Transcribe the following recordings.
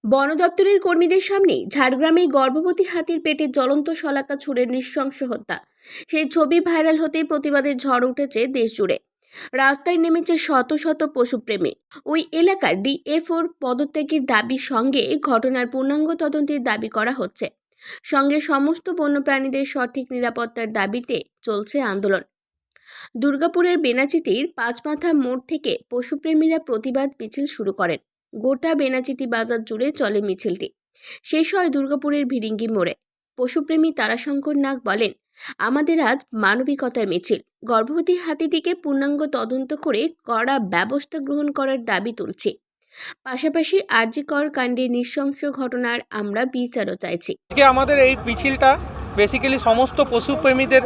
বন দপ্তরের কর্মীদের সামনে ঝাড়গ্রামে গর্ভবতী হাতির পেটে জ্বলন্ত শলাকা ছুড়ে নৃশংস হত্যা। সেই ছবি ভাইরাল হতেই প্রতিবাদের ঝড় উঠেছে দেশ জুড়ে। রাস্তায় নেমেছে শত শত পশুপ্রেমী। ওই এলাকার ডিএফওর পদত্যাগের দাবির সঙ্গে ঘটনার পূর্ণাঙ্গ তদন্তের দাবি করা হচ্ছে। সঙ্গে সমস্ত বন্যপ্রাণীদের সঠিক নিরাপত্তার দাবিতে চলছে আন্দোলন। দুর্গাপুরের বেনাচিটির পাঁচমাথা মোড় থেকে পশুপ্রেমীরা প্রতিবাদ মিছিল শুরু করেন। গোটা বেনাচিটি বাজার জুড়ে চলে মিছিলটি। শেষ হয় দুর্গাপুরের ভিরিঙ্গি মোড়ে। পশুপ্রেমী তারাশঙ্কর নাগ বলেন, আমাদের আজ মানবিকতার মিছিল। গর্ভবতী হাতিটিকে পূর্ণাঙ্গ তদন্ত করে কড়া ব্যবস্থা গ্রহণ করার দাবি তুলছি। পাশাপাশি আরজিকর কাণ্ডের নৃশংস ঘটনার আমরা বিচারও চাইছি। আমাদের এই মিছিলটা বেসিক্যালি সমস্ত পশুপ্রেমীদের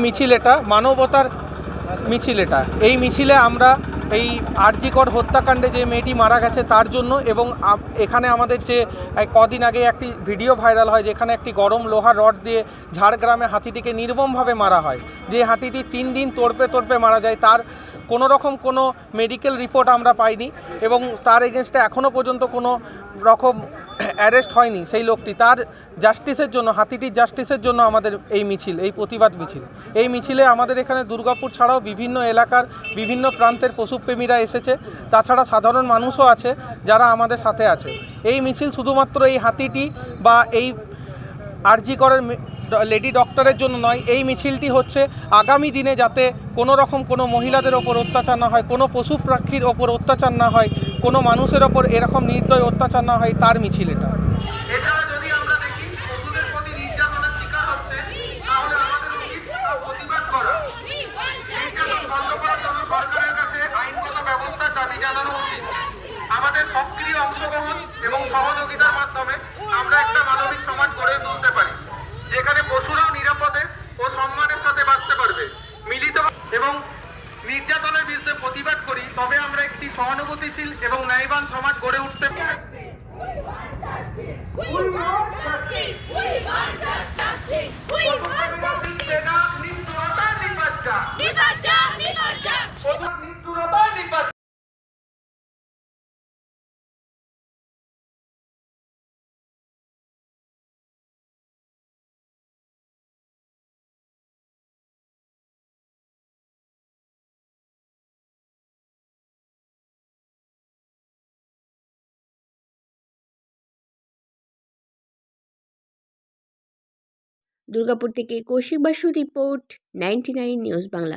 মিছিল, এটা মানবতার মিছিল। এই মিছিলে আমরা এই আরজিকর হত্যাকাণ্ডে যে মেয়েটি মারা গেছে তার জন্য, এবং এখানে আমাদের যে কদিন আগে একটি ভিডিও ভাইরাল হয় যেখানে একটি গরম লোহার রড দিয়ে ঝাড়গ্রামে হাতিটিকে নির্মমভাবে মারা হয়, যে হাতিটি 3 দিন তড়পে মারা যায়, তার কোনো রকম কোনো মেডিকেল রিপোর্ট আমরা পাইনি এবং তার এগেনস্টে এখনও পর্যন্ত কোনো রকম অ্যারেস্ট হয়নি সেই লোকটি। তার জাস্টিসের জন্য, হাতিটির জাস্টিসের জন্য আমাদের এই মিছিল, এই প্রতিবাদ মিছিল। এই মিছিলে আমাদের এখানে দুর্গাপুর ছাড়াও বিভিন্ন এলাকার বিভিন্ন প্রান্তের পশুপ্রেমীরা এসেছে, তাছাড়া সাধারণ মানুষও আছে যারা আমাদের সাথে আছে। এই মিছিল শুধুমাত্র এই হাতিটি বা এই আরজিকরের লেডি ডক্টরের জন্য নয়, এই মিছিলটি হচ্ছে আগামী দিনে যাতে কোনো রকম কোনো মহিলাদের ওপর অত্যাচার না হয়, কোনো পশু পাখির ওপর অত্যাচার না হয়, কোনো মানুষের ওপর এরকম নির্দয় অত্যাচার না হয়, তার মিছিল এটা। এছাড়া যদি আমরা দেখি পশুদের প্রতি নির্যাতনের শিকার হচ্ছে, তাহলে আমাদের উচিত প্রতিবাদ করা। নির্যাতন বন্ধ করার জন্য সরকারের কাছে আইনগত ব্যবস্থার দাবি জানানো উচিত। আমাদের সক্রিয় অংশগ্রহণ এবং সহযোগিতার মাধ্যমে আমরা একটা মানবিক সমাজ গড়ে তুলতে পারি, যেখানে পশুরাও নিরাপদে ও সম্মানের সাথে বাঁচতে পারবে। মিলিত এবং নির্যাতনের বিরুদ্ধে প্রতিবাদ করি, তবে আমরা একটি সহানুভূতিশীল এবং ন্যায়বান সমাজ গড়ে উঠতে পারি। দুর্গাপুর থেকে কৌশিক বাসুর রিপোর্ট, 99 নিউজ বাংলা।